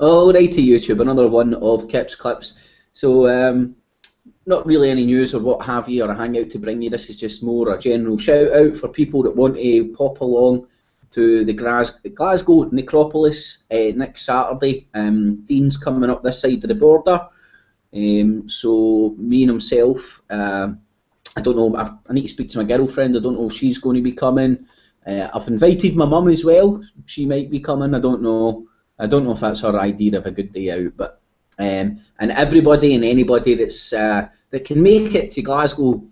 Alrighty, YouTube, another one of Kip's Clips. So, not really any news or what have you, or a hangout to bring you. This is just more a general shout out for people that want to pop along to the Glasgow Necropolis next Saturday. Dean's coming up this side of the border. So, me and himself, I don't know, I need to speak to my girlfriend. I don't know if she's going to be coming. I've invited my mum as well. She might be coming. I don't know if that's her idea of a good day out, but and everybody and anybody that's that can make it to Glasgow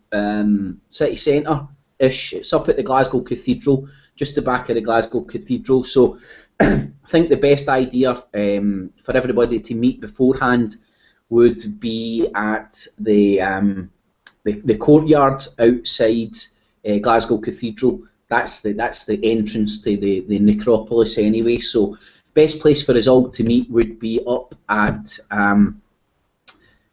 city centre-ish. It's up at the Glasgow Cathedral, just the back of the Glasgow Cathedral. So I think the best idea for everybody to meet beforehand would be at the courtyard outside Glasgow Cathedral. That's the entrance to the necropolis anyway. So best place for us all to meet would be up at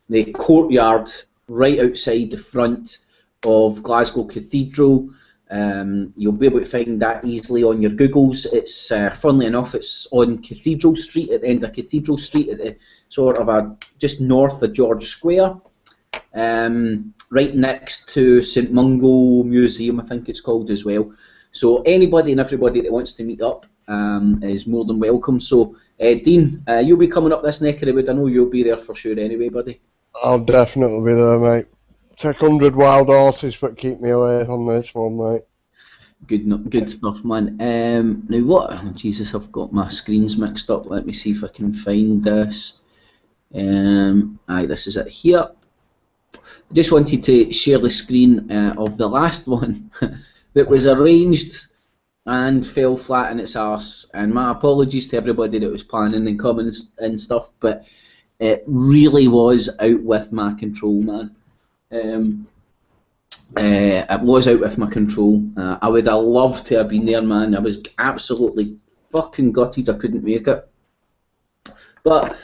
the courtyard right outside the front of Glasgow Cathedral. You'll be able to find that easily on your Googles. It's funnily enough, it's on Cathedral Street, at the end of Cathedral Street, at the sort of just north of George Square, right next to St Mungo Museum, I think it's called as well. So anybody and everybody that wants to meet up is more than welcome. So Dean, you'll be coming up this neck of the wood. I know you'll be there for sure anyway, buddy. I'll definitely be there, mate. Take 100 wild horses, but keep me away on this one, mate. Good stuff, man. Now what? Oh, Jesus, I've got my screens mixed up. Let me see if I can find this. Aye, this is it here. I just wanted to share the screen of the last one that was arranged and fell flat in its arse. And my apologies to everybody that was planning and coming and stuff, but it really was out with my control, man. It was out with my control. I would have loved to have been there, man. I was absolutely fucking gutted I couldn't make it. But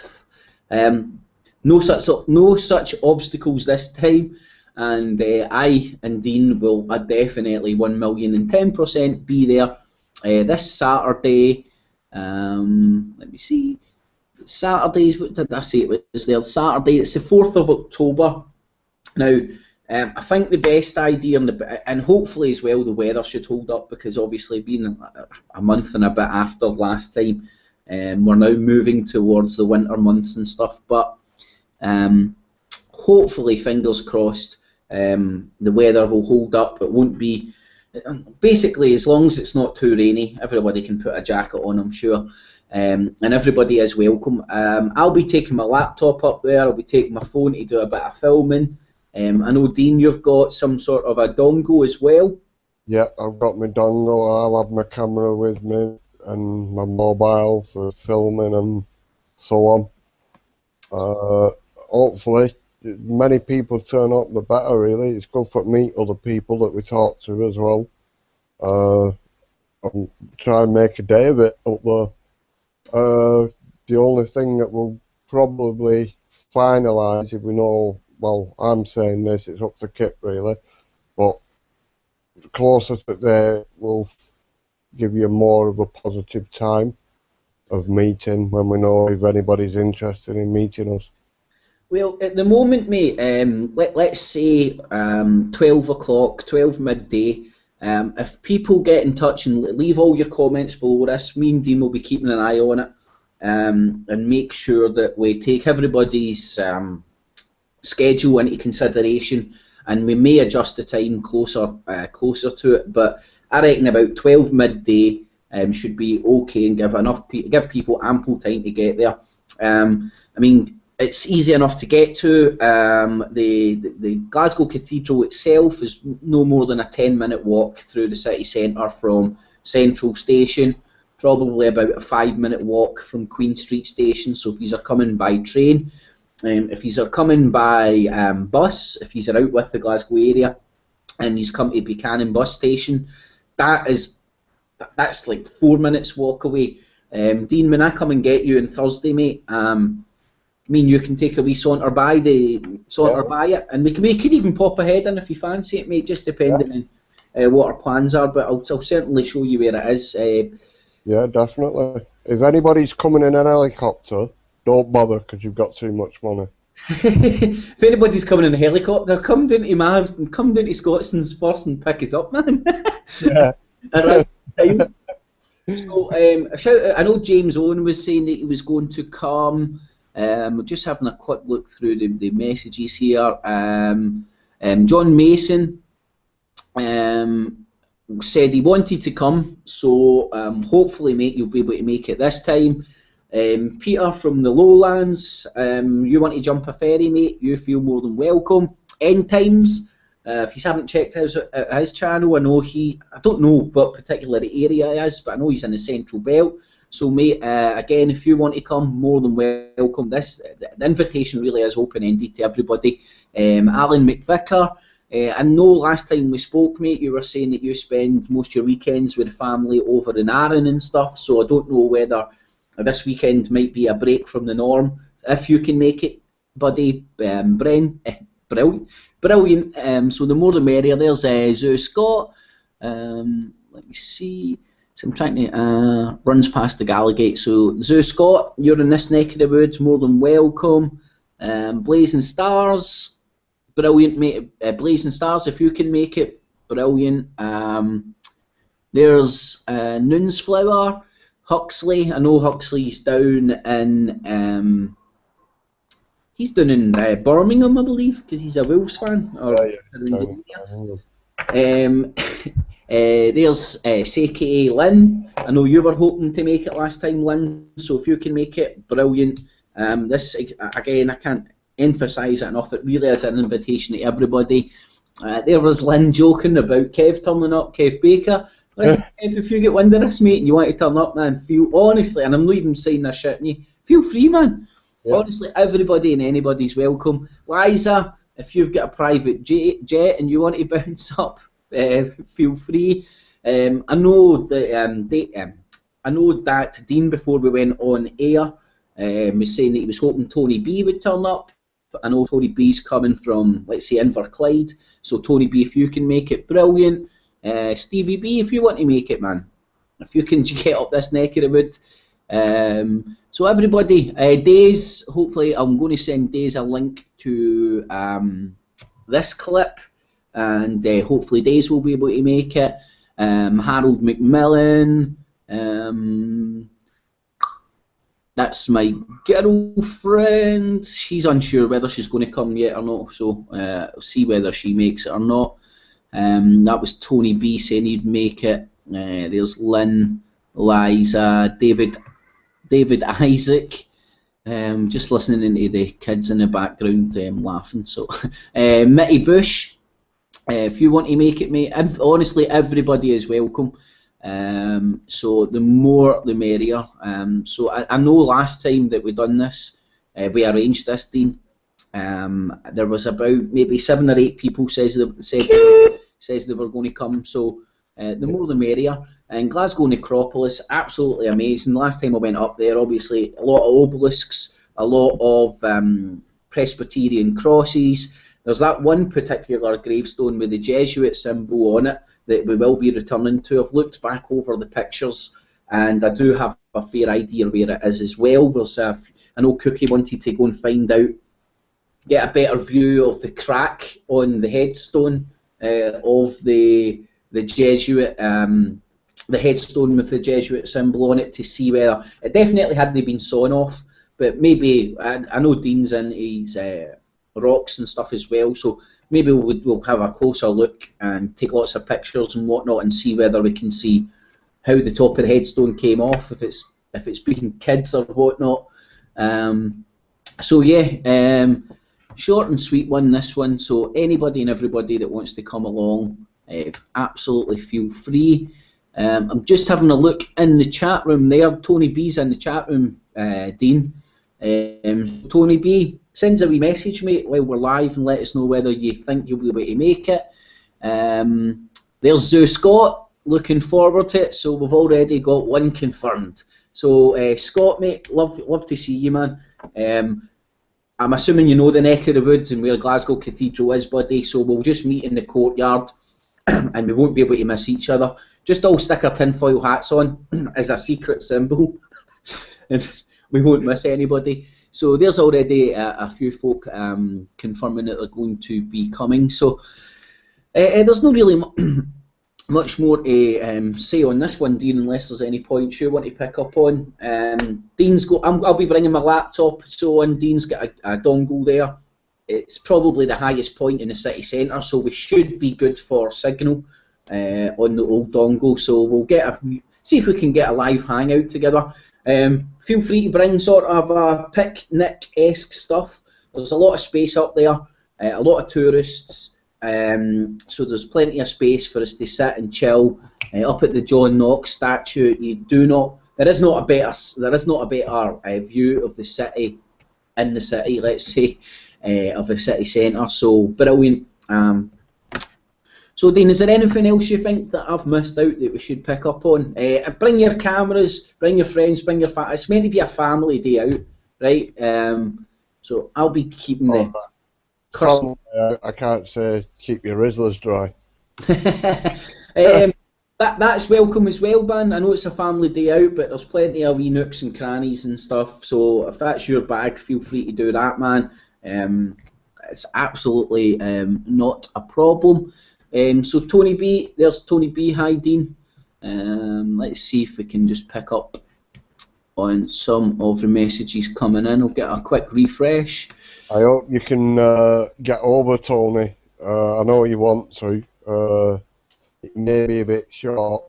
no such obstacles this time, and I and Dean will definitely 1,010% be there this Saturday. Let me see. Saturdays, what did I say it was there? Saturday, it's the 4th of October. Now, I think the best idea, and hopefully as well the weather should hold up, because obviously being a month and a bit after last time, we're now moving towards the winter months and stuff, but hopefully, fingers crossed, the weather will hold up. It won't be, basically, as long as it's not too rainy, everybody can put a jacket on, I'm sure. And everybody is welcome. I'll be taking my laptop up there. I'll be taking my phone to do a bit of filming. I know, Dean, you've got some sort of a dongle as well. Yeah, I've got my dongle. I'll have my camera with me and my mobile for filming and so on. Hopefully, many people turn up, the better, really. It's good for meet other people that we talk to as well. And try and make a day of it up there. The only thing that we'll probably finalise, if we know, well, I'm saying this, it's up to Kip really, but closer to there, we'll give you more of a positive time of meeting when we know if anybody's interested in meeting us. Well, at the moment, mate, let's say 12 o'clock, 12 midday. If people get in touch and leave all your comments below this, me and Dean will be keeping an eye on it and make sure that we take everybody's schedule into consideration, and we may adjust the time closer to it. But I reckon about 12 midday should be okay and give people ample time to get there. I mean, it's easy enough to get to. The Glasgow Cathedral itself is no more than a 10-minute walk through the city centre from Central Station, probably about a 5-minute walk from Queen Street Station. So if you are coming by train, if you are coming by bus, if you are out with the Glasgow area and you come to Buchanan bus station, that's like 4 minutes walk away. Dean, when I come and get you on Thursday, mate, me and you can take a wee saunter by it, and we could even pop ahead in if you fancy it, mate, just depending on what our plans are. But I'll certainly show you where it is. Yeah, definitely. If anybody's coming in an helicopter, don't bother because you've got too much money. If anybody's coming in a helicopter, come down to Scotson's first and pick us up, man. Yeah. Right time. So a shout out, I know James Owen was saying that he was going to come. Just having a quick look through the messages here. John Mason said he wanted to come, so hopefully, mate, you'll be able to make it this time. Peter from the Lowlands, you want to jump a ferry, mate? You feel more than welcome. End Times, if you haven't checked his channel, I know I don't know what particular area he is, but I know he's in the Central Belt. So, mate, again, if you want to come, more than welcome. The invitation really is open-ended to everybody. Alan McVicker, I know last time we spoke, mate, you were saying that you spend most of your weekends with the family over in Arran and stuff, so I don't know whether this weekend might be a break from the norm. If you can make it, buddy, brilliant. So the more the merrier. There's Zoe Scott. Let me see. So I'm trying to runs past the Gallagate. So Zoe Scott, you're in this neck of the woods. More than welcome. Blazing Stars, brilliant, mate. Blazing Stars, if you can make it, brilliant. There's Noonsflower. Huxley, I know Huxley's down in Birmingham, I believe, because he's a Wolves fan. There's CKA Lynn. I know you were hoping to make it last time, Lynn. So if you can make it, brilliant. This again, I can't emphasise it enough. It really is an invitation to everybody. There was Lynn joking about Kev turning up, Kev Baker. Listen, if you get wind of this, mate, and you want to turn up, man, honestly, and I'm not even saying this shit, you feel free, man. Yeah. Honestly, everybody and anybody's welcome. Liza, if you've got a private jet and you want to bounce up, feel free. I know that Dean, before we went on air, was saying that he was hoping Tony B would turn up. I know Tony B's coming from, let's say, Inverclyde. So Tony B, if you can make it, brilliant. Stevie B, if you want to make it, man, if you can get up this neck of the wood. So everybody, Days, hopefully I'm going to send Days a link to this clip, and hopefully Days will be able to make it. Harold McMillan, that's my girlfriend. She's unsure whether she's going to come yet or not, so we'll see whether she makes it or not. That was Tony B saying he'd make it. There's Lynn, Liza, David Isaac. Just listening to the kids in the background laughing. So, Mitty Bush, if you want to make it, mate. Honestly, everybody is welcome. So the more the merrier. So I know last time that we done this, we arranged this, Dean. There was about maybe 7 or 8 people says they were going to come, so the more the merrier. And Glasgow Necropolis, absolutely amazing. Last time I went up there, obviously a lot of obelisks, a lot of Presbyterian crosses. There's that one particular gravestone with the Jesuit symbol on it that we will be returning to. I've looked back over the pictures and I do have a fair idea where it is as well. There's I know Cookie wanted to go and find out, get a better view of the crack on the headstone of the Jesuit, the headstone with the Jesuit symbol on it, to see whether it definitely hadn't been sawn off, but maybe I know Dean's in his rocks and stuff as well, so maybe we'll have a closer look and take lots of pictures and whatnot and see whether we can see how the top of the headstone came off, if it's been kids or whatnot. So yeah. Short and sweet one, this one, so anybody and everybody that wants to come along, absolutely feel free. I'm just having a look in the chat room there. Tony B's in the chat room, Dean. Tony B, send a wee message, mate, while we're live and let us know whether you think you'll be able to make it. There's Zoe Scott, looking forward to it, so we've already got one confirmed. So Scott, mate, love to see you, man. I'm assuming you know the neck of the woods and where Glasgow Cathedral is, buddy, so we'll just meet in the courtyard and we won't be able to miss each other. Just all stick our tinfoil hats on as a secret symbol and we won't miss anybody. So there's already a few folk confirming that they're going to be coming. So there's not really much more to say on this one, Dean, unless there's any points you want to pick up on. Dean's got. I'll be bringing my laptop, so on. Dean's got a dongle there. It's probably the highest point in the city centre, so we should be good for signal on the old dongle. So we'll see if we can get a live hangout together. Feel free to bring sort of a picnic-esque stuff. There's a lot of space up there, a lot of tourists, so there's plenty of space for us to sit and chill. Up at the John Knox statue, there is not a better view of the city in the city, let's say, of the city centre. So brilliant. So Dean, is there anything else you think that I've missed out that we should pick up on? Bring your cameras, bring your friends, bring your it's meant to be a family day out, right? So I'll be keeping the I can't say keep your Rizzlers dry. That's welcome as well, man. I know it's a family day out, but there's plenty of wee nooks and crannies and stuff. So if that's your bag, feel free to do that, man. It's absolutely not a problem. So Tony B, there's Tony B. Hi, Dean. Let's see if we can just pick up on some of the messages coming in. I'll get a quick refresh. I hope you can get over, Tony. I know you want to. It may be a bit short,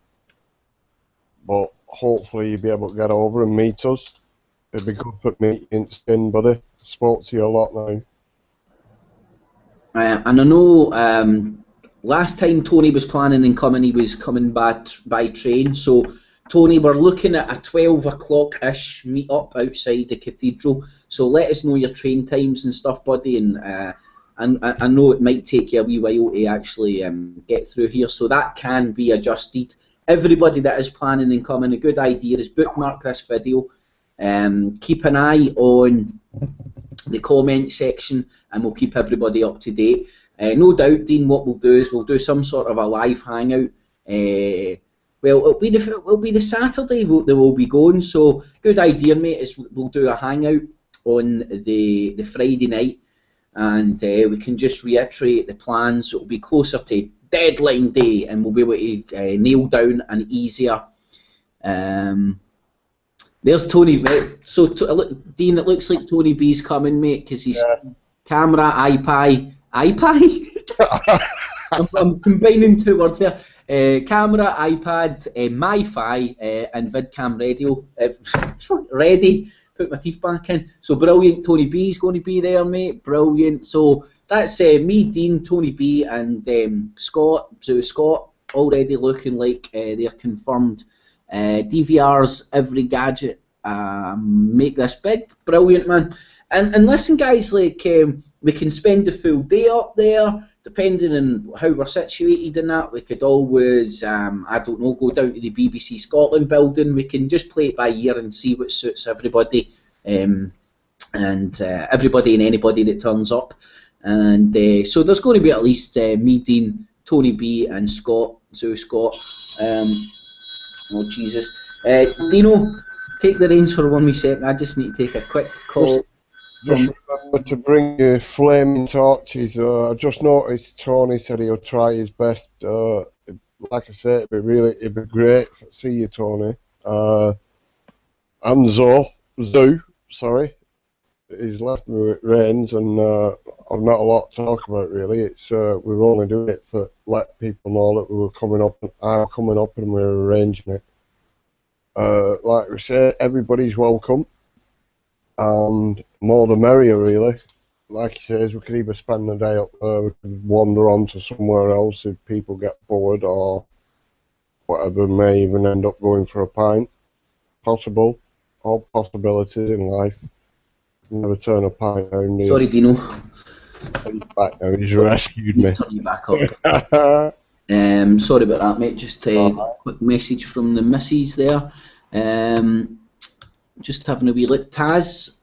but hopefully you'll be able to get over and meet us. It'd be good for meeting skin, buddy. Spoke to you a lot now. And I know last time Tony was planning on coming, he was coming by train. So Tony, we're looking at a 12 o'clock-ish meet up outside the cathedral. So let us know your train times and stuff, buddy. And I know it might take you a wee while to actually get through here, so that can be adjusted. Everybody that is planning on coming, a good idea is bookmark this video. Keep an eye on the comment section, and we'll keep everybody up to date. No doubt, Dean, what we'll do is we'll do some sort of a live hangout. Well, it'll be the Saturday that we'll be going. So good idea, mate. Is we'll do a hangout on the Friday night, and we can just reiterate the plans. It'll be closer to deadline day, and we'll be able to nail down an easier. There's Tony, mate. So Dean, it looks like Tony B's coming, mate, because he's camera, iPad. I'm combining two words there. Camera, iPad, MiFi, and VidCam radio. Ready. Put my teeth back in. So brilliant. Tony B's going to be there, mate. Brilliant. So that's me, Dean, Tony B, and Scott. So Scott already looking like they're confirmed. DVRs, every gadget, make this big. Brilliant, man. And listen, guys, like we can spend the full day up there, depending on how we're situated in that. We could always, I don't know, go down to the BBC Scotland building. We can just play it by ear and see what suits everybody, and everybody and anybody that turns up. And so there's going to be at least me, Dean, Tony B, and Scott. So Scott. Oh Jesus, Dino, take the reins for 1 wee second. I just need to take a quick call. Just remember to bring your flaming torches. I just noticed Tony said he'll try his best. Like I said, it'd be great to see you, Tony. And Zoo, sorry, he's left me with reins, and I've not a lot to talk about really. It's we're only doing it to let people know that we were coming up. I'm coming up, and we're arranging it. Like we said, everybody's welcome, and more the merrier, really. Like he says, we could either spend the day up there, we could wander on to somewhere else if people get bored, or whatever, may even end up going for a pint. Possible. All possibilities in life. Never turn a pint down. Sorry, Dino. He's back now, he's rescued me. Turn you back up. Sorry about that, mate. Just a quick message from the missus there. Just having a wee look. Taz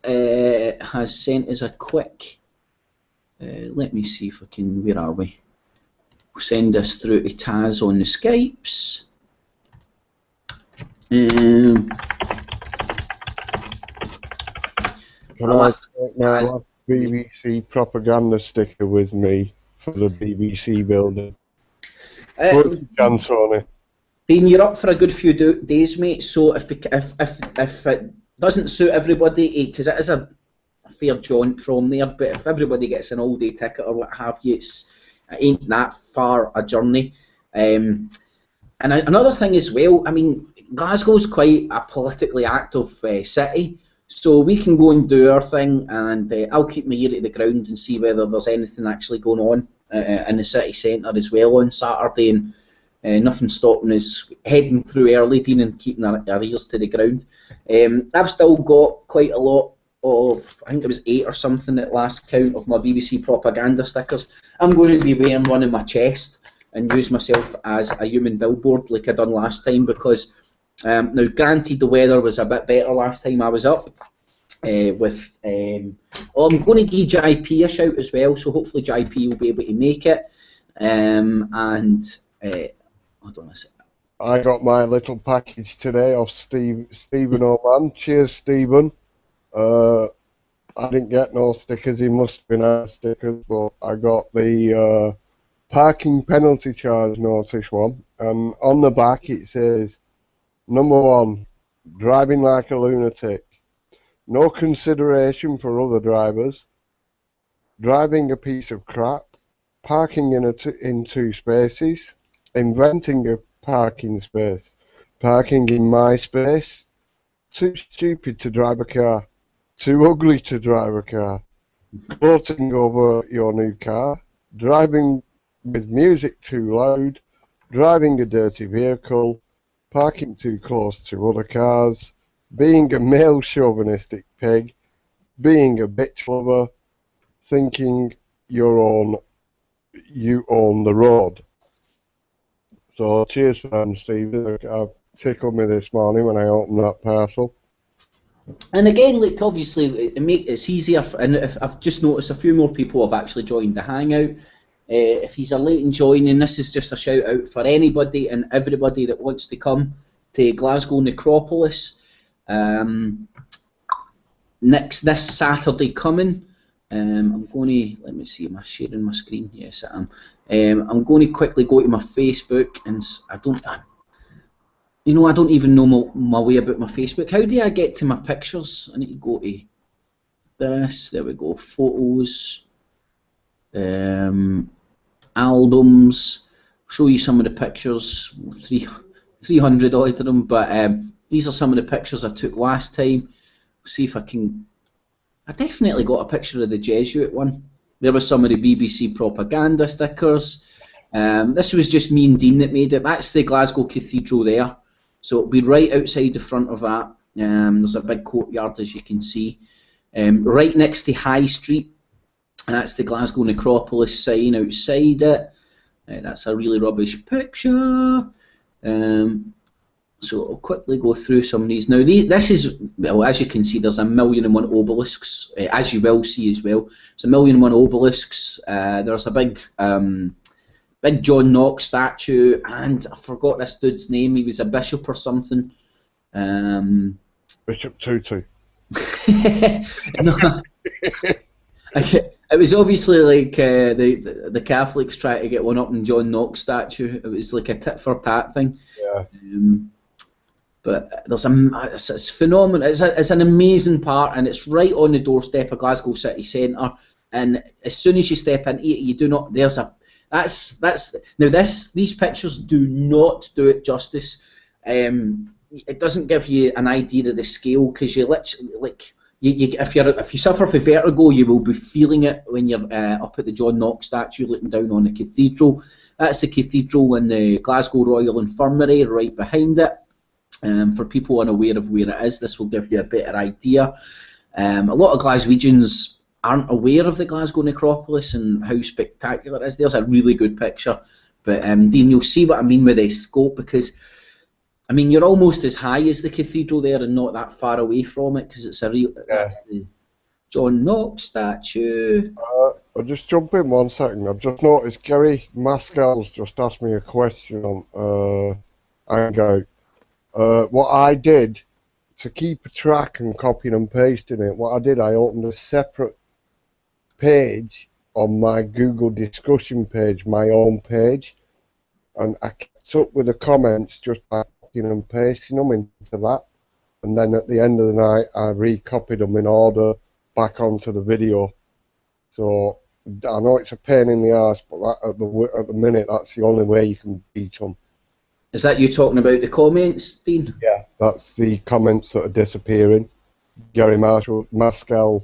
has sent us a quick. Let me see if I can. Where are we? We'll send us through to Taz on the Skypes. Can I take my last BBC propaganda sticker with me for the BBC building? What's your chance on it? Dean, you're up for a good few days, mate. So if it doesn't suit everybody, because it is a fair jaunt from there, but if everybody gets an all-day ticket or what have you, it ain't that far a journey. And another thing as well, I mean, Glasgow's quite a politically active city, so we can go and do our thing, and I'll keep my ear to the ground and see whether there's anything actually going on in the city centre as well on Saturday, and nothing stopping us heading through early, Dean, and keeping our ears to the ground. I've still got quite a lot of, I think it was 8 or something at last count, of my BBC propaganda stickers. I'm going to be wearing one in my chest and use myself as a human billboard like I done last time, because now granted the weather was a bit better last time I was up with I'm going to give JP a shout as well, so hopefully JP will be able to make it, hold on a second. I got my little package today off Stephen O'Man. Cheers, Stephen. I didn't get no stickers, he must have been out of stickers, but I got the parking penalty charge notice one, and on the back it says, number 1, driving like a lunatic, no consideration for other drivers, driving a piece of crap, parking in 2 spaces, inventing a parking space, parking in my space, too stupid to drive a car, too ugly to drive a car, floating over your new car, driving with music too loud, driving a dirty vehicle, parking too close to other cars, being a male chauvinistic pig, being a bitch lover, thinking you own the road. So cheers for them, Steve. I've tickled me this morning when I opened that parcel. And again, like, obviously, it's easier, and if I've just noticed a few more people have actually joined the Hangout. If he's late in joining, this is just a shout out for anybody and everybody that wants to come to Glasgow Necropolis this Saturday coming. I'm going to, let me see, am I sharing my screen? Yes, I am. I'm going to quickly go to my Facebook, and I don't even know my way about my Facebook. How do I get to my pictures? I need to go to this. There we go. Photos. Albums. Show you some of the pictures. 300 odd of them. But these are some of the pictures I took last time. See if I can. I definitely got a picture of the Jesuit one. There was some of the BBC propaganda stickers. This was just me and Dean that made it. That's the Glasgow Cathedral there. So it'll be right outside the front of that. There's a big courtyard, as you can see. Right next to High Street, and that's the Glasgow Necropolis sign outside it. That's a really rubbish picture. So I'll quickly go through some of these. Now, this is, well, as you can see, there's 1,000,001 obelisks, as you will see as well. It's 1,000,001 obelisks. There's a big John Knox statue, and I forgot this dude's name. He was a bishop or something. Bishop Tutu. No. It was obviously like the Catholics trying to get one up in John Knox statue. It was like a tit for tat thing. Yeah. But it's phenomenal. It's an amazing part, and it's right on the doorstep of Glasgow city centre. And as soon as you step into it, you do not. These pictures do not do it justice. It doesn't give you an idea of the scale, because you literally if you suffer from vertigo, you will be feeling it when you're up at the John Knox statue looking down on the cathedral. That's the cathedral in the Glasgow Royal Infirmary right behind it. For people unaware of where it is, this will give you a better idea. A lot of Glaswegians aren't aware of the Glasgow Necropolis and how spectacular it is. There's a really good picture. But Dean, you'll see what I mean with the scope, because I mean, you're almost as high as the cathedral there and not that far away from it, because it's a real John Knox statue. I'll just jump in 1 second. I've just noticed Gary Maskell's just asked me a question on Hangout. What I did to keep a track and copying and pasting it, what I did, I opened a separate page on my Google discussion page, my own page, and I kept up with the comments just by copying and pasting them into that. And then at the end of the night, I recopied them in order back onto the video. So I know it's a pain in the arse, but at the minute, that's the only way you can beat them. Is that you talking about the comments, Dean? Yeah, that's the comments that are disappearing. Gary Maskell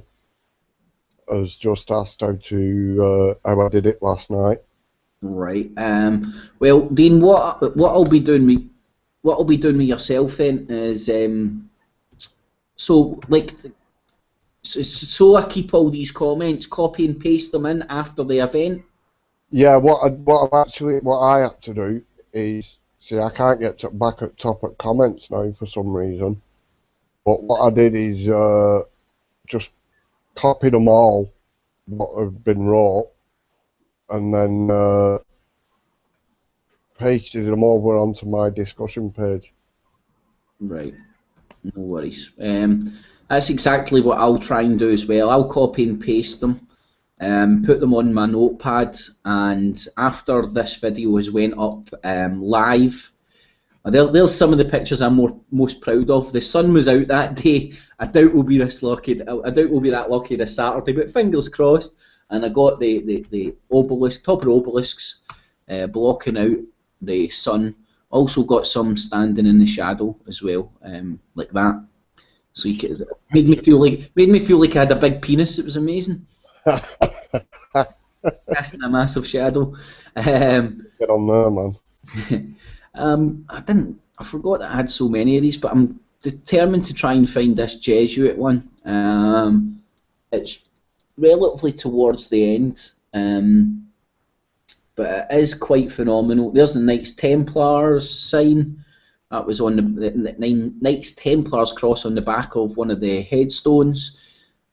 has just asked how I did it last night. Right. Well, Dean, what I'll be doing with yourself then is so I keep all these comments, copy and paste them in after the event. Yeah, what I had to do is, see, I can't get back at top at comments now for some reason. But what I did is just copied them all what have been wrote, and then pasted them over onto my discussion page. Right. No worries. That's exactly what I'll try and do as well. I'll copy and paste them, put them on my notepad, and after this video has went up live, there's some of the pictures I'm most proud of. The sun was out that day. I doubt we'll be this lucky. I doubt we'll be that lucky this Saturday, but fingers crossed. And I got the obelisk, top of the obelisks, blocking out the sun. Also got some standing in the shadow as well, like that. So made me feel like I had a big penis. It was amazing. Casting a massive shadow. Get on there, man. I forgot that I had so many of these, but I'm determined to try and find this Jesuit one. It's relatively towards the end, but it is quite phenomenal. There's the Knights Templars sign. That was on the Knights Templars cross on the back of one of the headstones.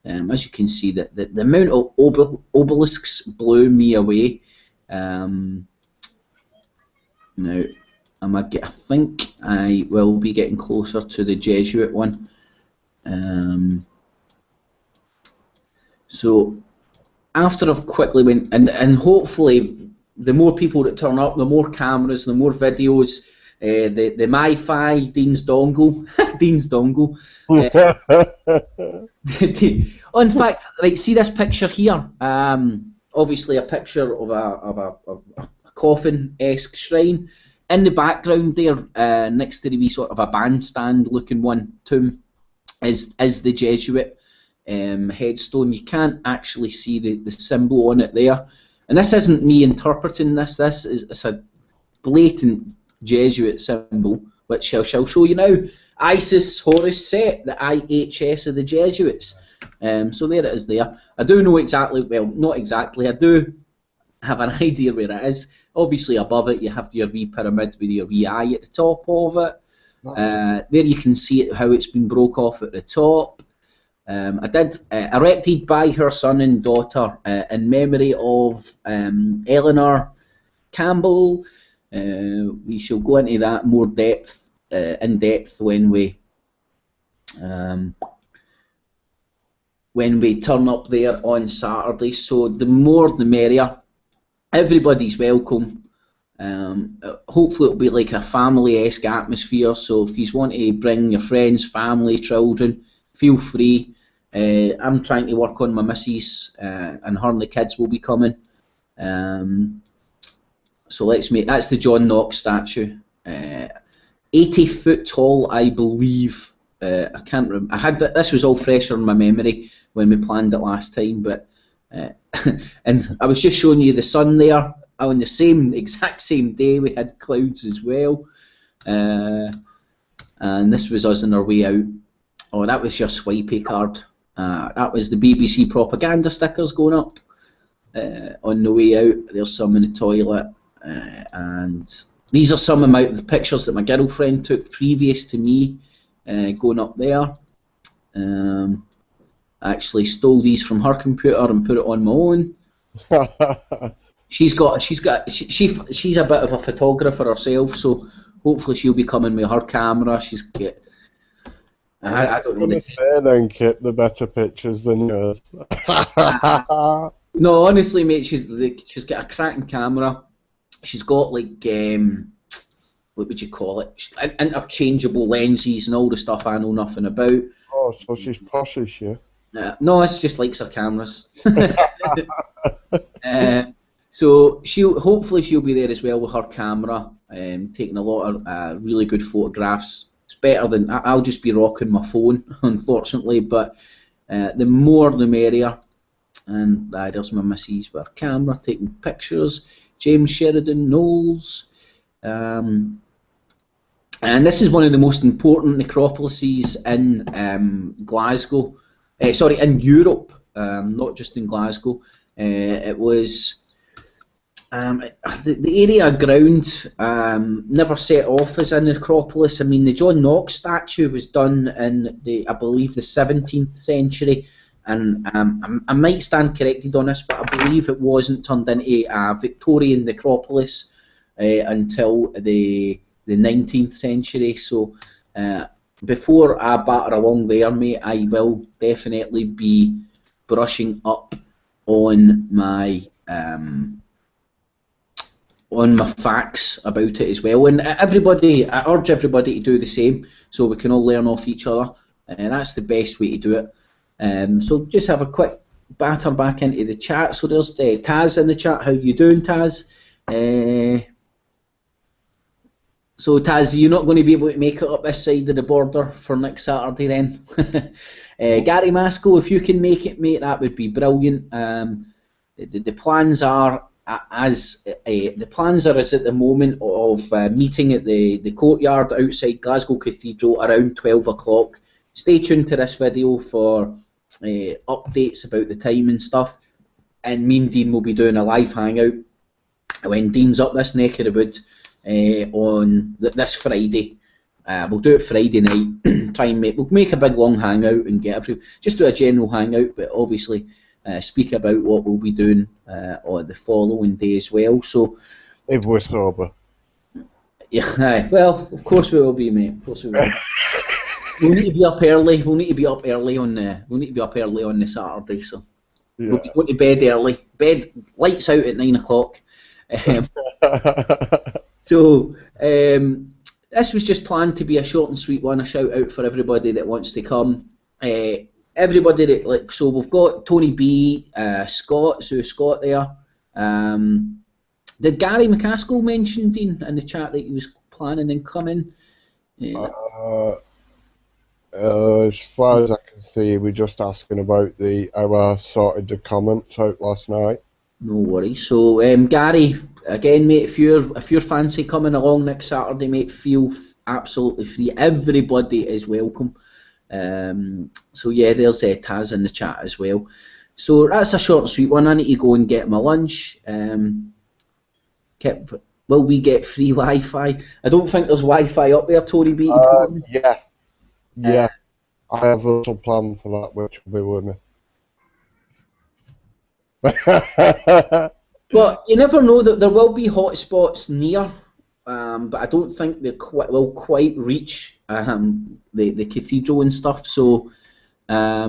As you can see, the amount of obelisks blew me away. Now, I think I will be getting closer to the Jesuit one. So after I've quickly went, and hopefully the more people that turn up, the more cameras, the more videos, the MiFi, Dean's dongle, Dean's dongle. Oh, in fact, right, see this picture here. Obviously, a picture of a coffin-esque shrine. In the background there, next to the wee sort of a bandstand-looking one, tomb, is the Jesuit headstone. You can't actually see the symbol on it there. And this isn't me interpreting this. This is it's a blatant Jesuit symbol, which I shall show you now. Isis Horus Set, the IHS of the Jesuits. So there it is there. I do know exactly, well, not exactly, I do have an idea where it is. Obviously above it you have your wee pyramid with your wee eye at the top of it. There you can see how it's been broke off at the top. I did erected by her son and daughter in memory of Eleanor Campbell. We shall go into that more in depth when we turn up there on Saturday. So the more the merrier. Everybody's welcome. Hopefully it'll be like a family-esque atmosphere. So if you want to bring your friends, family, children, feel free. I'm trying to work on my missus, and her and the kids will be coming. So let's make, that's the John Knox statue, 80 foot tall, I believe. I can't remember. This was all fresher in my memory when we planned it last time, but and I was just showing you the sun there. On the exact same day, we had clouds as well, and this was us on our way out. Oh, that was your swipey card. That was the BBC propaganda stickers going up on the way out. There's some in the toilet, and these are some of the pictures that my girlfriend took previous to me going up there. I actually stole these from her computer and put it on my own. She's a bit of a photographer herself, so hopefully she'll be coming with her camera. I don't know. I'm going to say then, Kip, the better pictures than yours. No, honestly, mate, she's got a cracking camera. She's got like what would you call it? Interchangeable lenses and all the stuff I know nothing about. Oh, so she's posh, is she? No, it's just likes her cameras. So hopefully she'll be there as well with her camera, taking a lot of really good photographs. It's better than I'll just be rocking my phone, unfortunately. But the more the merrier. And there's my missus with her camera taking pictures. James Sheridan Knowles. And this is one of the most important necropolises in Glasgow. Sorry, in Europe, not just in Glasgow. It was the area ground never set off as a necropolis. I mean, the John Knox statue was done in I believe the 17th century, and I might stand corrected on this, but I believe it wasn't turned into a Victorian necropolis until the 19th century. So before I batter along there, mate, I will definitely be brushing up on my facts about it as well. And I urge everybody to do the same, so we can all learn off each other, and that's the best way to do it. So just have a quick batter back into the chat. So there's Taz in the chat. How you doing, Taz? So Taz, you're not going to be able to make it up this side of the border for next Saturday then? Gary Masco, if you can make it, mate, that would be brilliant. The plans are as at the moment of meeting at the courtyard outside Glasgow Cathedral around 12 o'clock. Stay tuned to this video for updates about the time and stuff. And me and Dean will be doing a live hangout when Dean's up this neck of the wood on this Friday. We'll do it Friday night. We'll make a big long hangout and just do a general hangout, but obviously speak about what we'll be doing on the following day as well. So if we're sober. Yeah, well, of course we will be, mate. Of course we will. We'll need to be up early. We'll need to be up early on the Saturday. So yeah. We'll be going to bed early. Lights out at 9 o'clock. So this was just planned to be a short and sweet one. A shout out for everybody that wants to come. Everybody that so we've got Tony B, Scott, Sue Scott there. Did Gary McCaskill mention, Dean, in the chat that he was planning on coming? As far as I can see, we're just asking about how I sorted the comments out last night. No worries. So Gary, again, mate, if you're fancy coming along next Saturday, mate, feel absolutely free. Everybody is welcome. So yeah, there's Taz in the chat as well. So that's a short and sweet one. I need to go and get my lunch. Will we get free Wi-Fi? I don't think there's Wi-Fi up there, Tony B. Yeah. I have a little plan for that, which will be with me. But you never know, that there will be hotspots near, but I don't think they will quite reach the cathedral and stuff. So I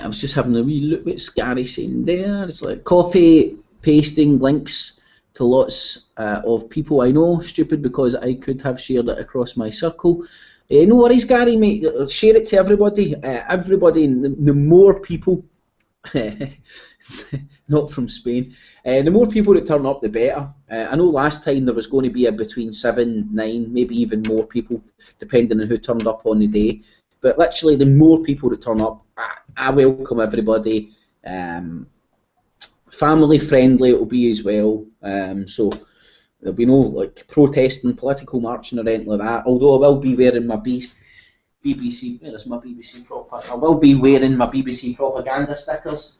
was just having a wee look what's Gary saying there. It's like copy pasting links to lots of people I know. Stupid, because I could have shared it across my circle. No worries, Gary, mate. Share it to everybody. Everybody, the more people, not from Spain, the more people that turn up, the better. I know last time there was going to be between 7, 9, maybe even more people, depending on who turned up on the day. But literally, the more people that turn up, I welcome everybody. Family friendly it will be as well. So there'll be no protesting, political marching or anything like that. Although I will be wearing my BBC. Where's my BBC propaganda? I will be wearing my BBC propaganda stickers,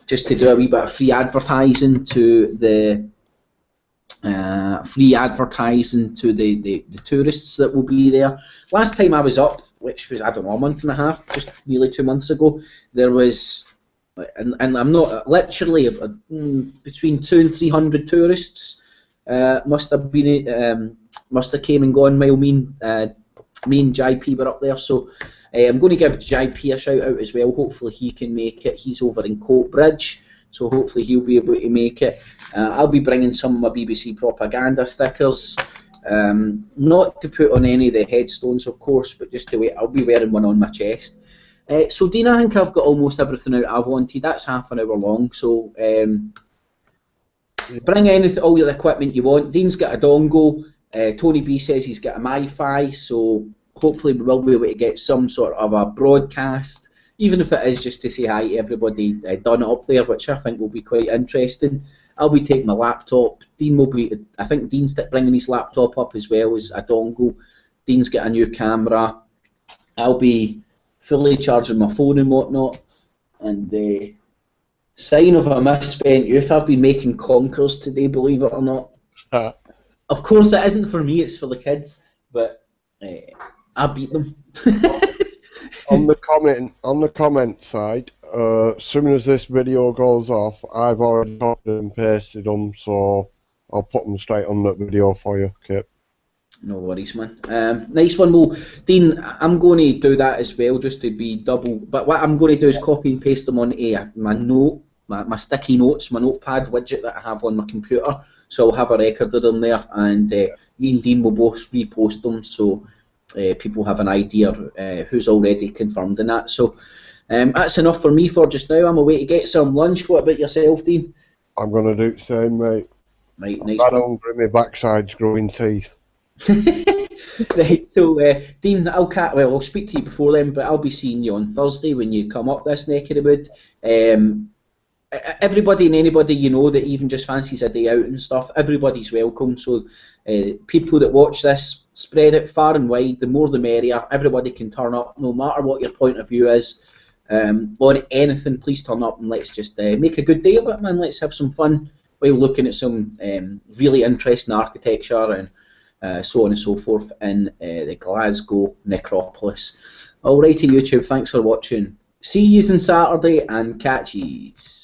just to do a wee bit of free advertising to the tourists that will be there. Last time I was up, which was, I don't know, a month and a half, just nearly 2 months ago, there was, and I'm not, literally between 200 and 300 tourists. must have been must have came and gone while me and JP were up there. So I'm going to give JP a shout out as well. Hopefully he can make it. He's over in Coatbridge, so hopefully he'll be able to make it. I'll be bringing some of my BBC propaganda stickers. Not to put on any of the headstones, of course, but just to wait. I'll be wearing one on my chest. So Dean, I think I've got almost everything out I've wanted. That's half an hour long, so bring anything, all your equipment you want. Dean's got a dongle. Tony B says he's got a MiFi, so hopefully we will be able to get some sort of a broadcast, even if it is just to say hi to everybody done up there, which I think will be quite interesting. I'll be taking my laptop. Dean will be, I think Dean's bringing his laptop up as well as a dongle. Dean's got a new camera. I'll be fully charging my phone and whatnot. And sign of a misspent youth, I've been making conkers today, believe it or not. Of course it isn't for me, it's for the kids, but I beat them. On the comment side, as soon as this video goes off, I've already copied and pasted them, so I'll put them straight on that video for you, Kip. No worries, man. Nice one. Well, Dean, I'm going to do that as well, just to be double. But what I'm going to do is copy and paste them on my sticky notes, my notepad widget that I have on my computer. So I'll have a record of them there, and me and Dean will both repost them, so people have an idea who's already confirmed in that. So that's enough for me for just now. I'm away to get some lunch. What about yourself, Dean? I'm going to do the same, mate. Right, nice. I'm hungry, my backside's growing teeth. Right, so Dean, I'll speak to you before then, but I'll be seeing you on Thursday when you come up this neck of the wood. Everybody and anybody you know that even just fancies a day out and stuff, everybody's welcome. So people that watch this, spread it far and wide. The more the merrier. Everybody can turn up, no matter what your point of view is on anything. Please turn up and let's just make a good day of it, man. Let's have some fun while looking at some really interesting architecture and so on and so forth in the Glasgow Necropolis. Alrighty, YouTube, thanks for watching. See yous on Saturday and catch yous.